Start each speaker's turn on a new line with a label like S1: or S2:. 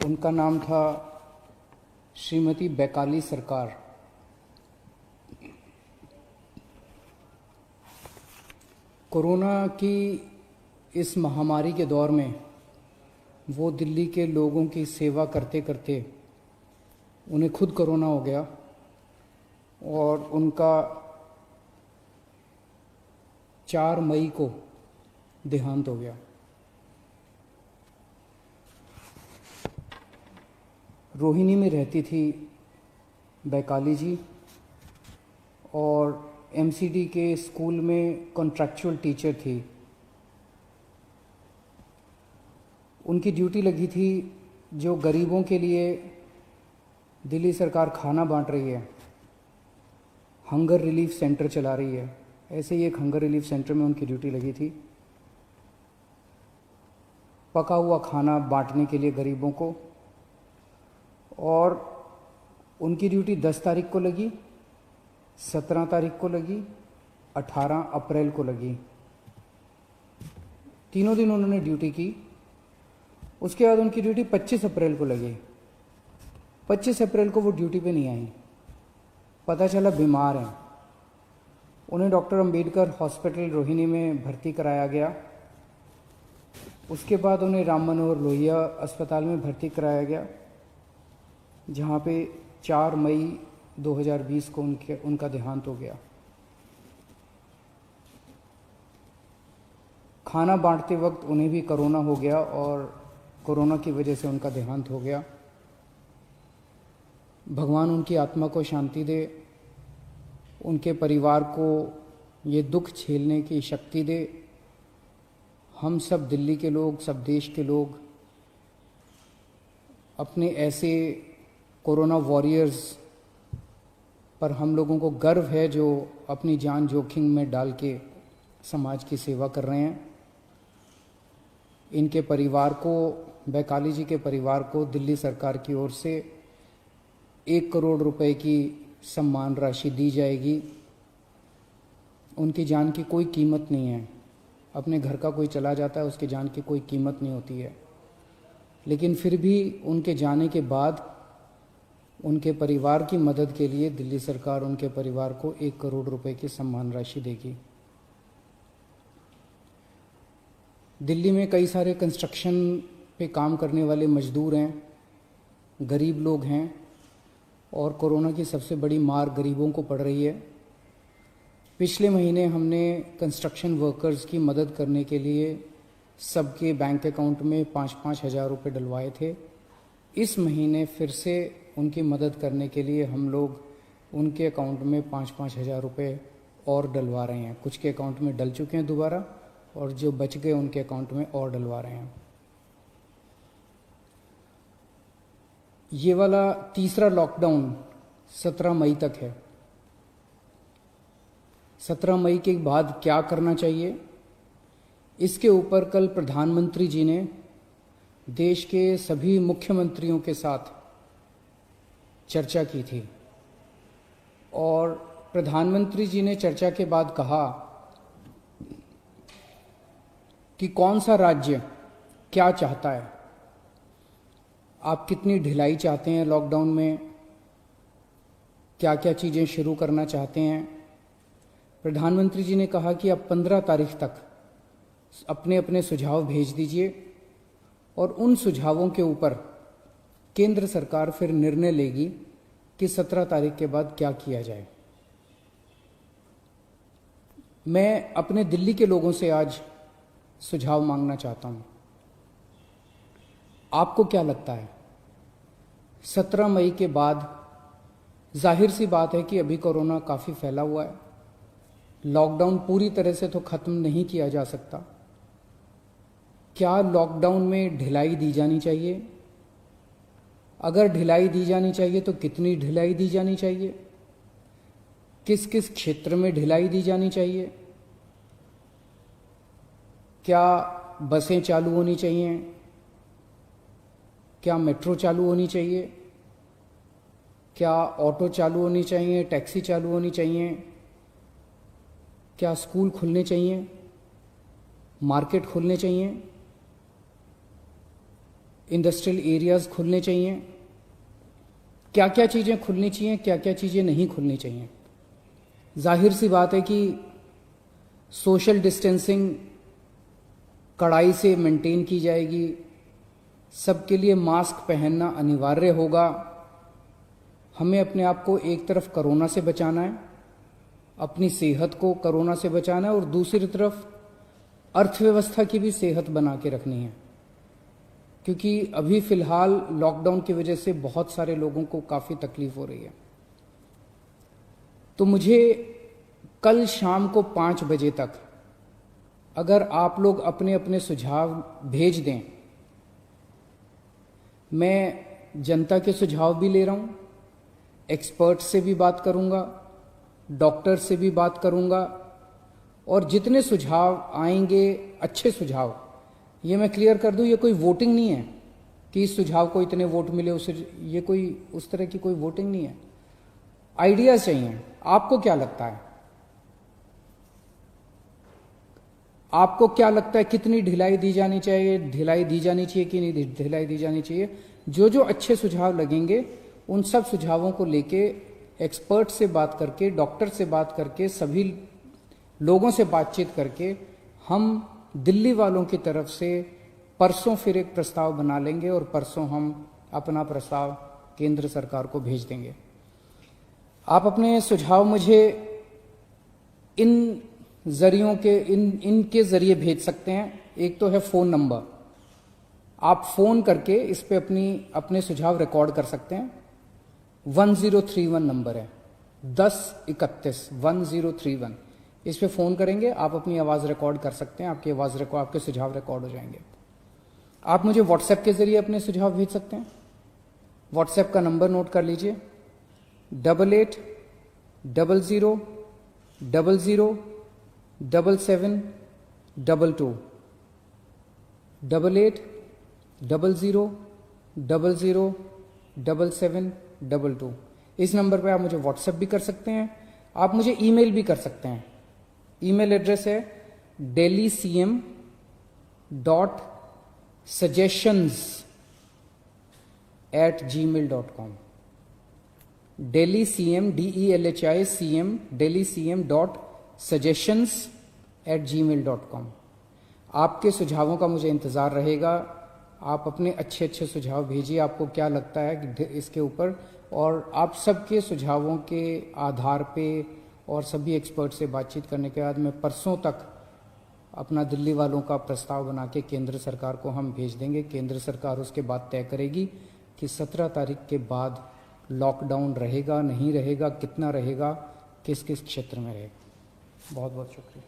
S1: उनका नाम था श्रीमती बैकाली सरकार। कोरोना की इस महामारी के दौर में वो दिल्ली के लोगों की सेवा करते करते उन्हें खुद कोरोना हो गया और उनका 4 मई को देहांत हो गया। रोहिणी में रहती थी बैकाली जी और एमसीडी के स्कूल में कॉन्ट्रैक्चुअल टीचर थी। उनकी ड्यूटी लगी थी जो गरीबों के लिए दिल्ली सरकार खाना बांट रही है, हंगर रिलीफ सेंटर चला रही है, ऐसे ही एक हंगर रिलीफ सेंटर में उनकी ड्यूटी लगी थी, पका हुआ खाना बांटने के लिए गरीबों को। और उनकी ड्यूटी 10 तारीख को लगी, 17 तारीख को लगी, 18 अप्रैल को लगी। तीनों दिन उन्होंने ड्यूटी की। उसके बाद उनकी ड्यूटी 25 अप्रैल को लगी। 25 अप्रैल को वो ड्यूटी पे नहीं आई, पता चला बीमार हैं। उन्हें डॉक्टर अंबेडकर हॉस्पिटल रोहिणी में भर्ती कराया गया। उसके बाद उन्हें राम मनोहर लोहिया अस्पताल में भर्ती कराया गया, जहाँ पे 4 मई 2020 को उनका देहांत हो गया। खाना बांटते वक्त उन्हें भी कोरोना हो गया और कोरोना की वजह से उनका देहांत हो गया। भगवान उनकी आत्मा को शांति दे, उनके परिवार को ये दुख झेलने की शक्ति दे। हम सब दिल्ली के लोग, सब देश के लोग अपने ऐसे कोरोना वॉरियर्स पर हम लोगों को गर्व है जो अपनी जान जोखिम में डाल के समाज की सेवा कर रहे हैं। इनके परिवार को, बैकाली जी के परिवार को दिल्ली सरकार की ओर से 1 करोड़ रुपए की सम्मान राशि दी जाएगी। उनकी जान की कोई कीमत नहीं है। अपने घर का कोई चला जाता है, उसकी जान की कोई कीमत नहीं होती है, लेकिन फिर भी उनके जाने के बाद उनके परिवार की मदद के लिए दिल्ली सरकार उनके परिवार को 1 करोड़ रुपए की सम्मान राशि देगी। दिल्ली में कई सारे कंस्ट्रक्शन पे काम करने वाले मजदूर हैं, गरीब लोग हैं और कोरोना की सबसे बड़ी मार गरीबों को पड़ रही है। पिछले महीने हमने कंस्ट्रक्शन वर्कर्स की मदद करने के लिए सबके बैंक अकाउंट में 5-5 हज़ार रुपये डलवाए थे। इस महीने फिर से उनकी मदद करने के लिए हम लोग उनके अकाउंट में 5-5 हज़ार रुपये और डलवा रहे हैं। कुछ के अकाउंट में डल चुके हैं दोबारा और जो बच गए उनके अकाउंट में और डलवा रहे हैं। ये वाला तीसरा लॉकडाउन 17 मई तक है। 17 मई के बाद क्या करना चाहिए, इसके ऊपर कल प्रधानमंत्री जी ने देश के सभी मुख्यमंत्रियों के साथ चर्चा की थी और प्रधानमंत्री जी ने चर्चा के बाद कहा कि कौन सा राज्य क्या चाहता है, आप कितनी ढिलाई चाहते हैं लॉकडाउन में, क्या क्या चीज़ें शुरू करना चाहते हैं। प्रधानमंत्री जी ने कहा कि आप 15 तारीख तक अपने अपने सुझाव भेज दीजिए और उन सुझावों के ऊपर केंद्र सरकार फिर निर्णय लेगी कि 17 तारीख के बाद क्या किया जाए। मैं अपने दिल्ली के लोगों से आज सुझाव मांगना चाहता हूं। आपको क्या लगता है 17 मई के बाद? जाहिर सी बात है कि अभी कोरोना काफ़ी फैला हुआ है, लॉकडाउन पूरी तरह से तो ख़त्म नहीं किया जा सकता। क्या लॉकडाउन में ढिलाई दी जानी चाहिए? अगर ढिलाई दी जानी चाहिए तो कितनी ढिलाई दी जानी चाहिए? किस किस क्षेत्र में ढिलाई दी जानी चाहिए? क्या बसें चालू होनी चाहिए? क्या मेट्रो चालू होनी चाहिए? क्या ऑटो चालू होनी चाहिए? टैक्सी चालू होनी चाहिए? क्या स्कूल खुलने चाहिए? मार्केट खुलने चाहिए? इंडस्ट्रियल एरियाज़ खुलने चाहिए। क्या क्या चीज़ें खुलनी चाहिए, क्या क्या चीज़ें नहीं खुलनी चाहिए। जाहिर सी बात है कि सोशल डिस्टेंसिंग कड़ाई से मेंटेन की जाएगी, सबके लिए मास्क पहनना अनिवार्य होगा। हमें अपने आप को एक तरफ कोरोना से बचाना है, अपनी सेहत को कोरोना से बचाना है, और दूसरी तरफ अर्थव्यवस्था की भी सेहत बना के रखनी है, क्योंकि अभी फ़िलहाल लॉकडाउन की वजह से बहुत सारे लोगों को काफ़ी तकलीफ हो रही है। तो मुझे कल शाम को 5 बजे तक अगर आप लोग अपने अपने सुझाव भेज दें, मैं जनता के सुझाव भी ले रहा हूँ, एक्सपर्ट से भी बात करूँगा, डॉक्टर से भी बात करूँगा, और जितने सुझाव आएंगे अच्छे सुझाव, ये मैं क्लियर कर दूं, ये कोई वोटिंग नहीं है कि इस सुझाव को इतने वोट मिले उसे, ये कोई उस तरह की कोई वोटिंग नहीं है। आइडियाज चाहिए। आपको क्या लगता है, आपको क्या लगता है कितनी ढिलाई दी जानी चाहिए, ढिलाई दी जानी चाहिए कि नहीं ढिलाई दी जानी चाहिए? जो जो अच्छे सुझाव लगेंगे उन सब सुझावों को लेके एक्सपर्ट से बात करके, डॉक्टर से बात करके, सभी लोगों से बातचीत करके हम दिल्ली वालों की तरफ से परसों फिर एक प्रस्ताव बना लेंगे, और परसों हम अपना प्रस्ताव केंद्र सरकार को भेज देंगे। आप अपने सुझाव मुझे इन जरियों के इनके जरिए भेज सकते हैं। एक तो है फ़ोन नंबर, आप फ़ोन करके इस पे अपने सुझाव रिकॉर्ड कर सकते हैं। 1031 नंबर है, 1031 1031। इस पे फ़ोन करेंगे, आप अपनी आवाज़ रिकॉर्ड कर सकते हैं, आपकी आवाज़ रिकॉर्ड, आपके सुझाव रिकॉर्ड हो जाएंगे। आप मुझे व्हाट्सएप के ज़रिए अपने सुझाव भेज सकते हैं। व्हाट्सएप का नंबर नोट कर लीजिए, 880000 7722 880000 7722। इस नंबर पे आप मुझे व्हाट्सएप भी कर सकते हैं, आप मुझे ईमेल भी कर सकते हैं। ईमेल एड्रेस है delhi.cm.suggestions@gmail.com। delhi.cm.suggestions@gmail.com। आपके सुझावों का मुझे इंतज़ार रहेगा। आप अपने अच्छे अच्छे सुझाव भेजिए, आपको क्या लगता है कि इसके ऊपर, और आप सबके सुझावों के आधार पे और सभी एक्सपर्ट से बातचीत करने के बाद मैं परसों तक अपना दिल्ली वालों का प्रस्ताव बना के केंद्र सरकार को हम भेज देंगे। केंद्र सरकार उसके बाद तय करेगी कि 17 तारीख के बाद लॉकडाउन रहेगा नहीं रहेगा, कितना रहेगा, किस किस क्षेत्र में रहेगा। बहुत बहुत शुक्रिया।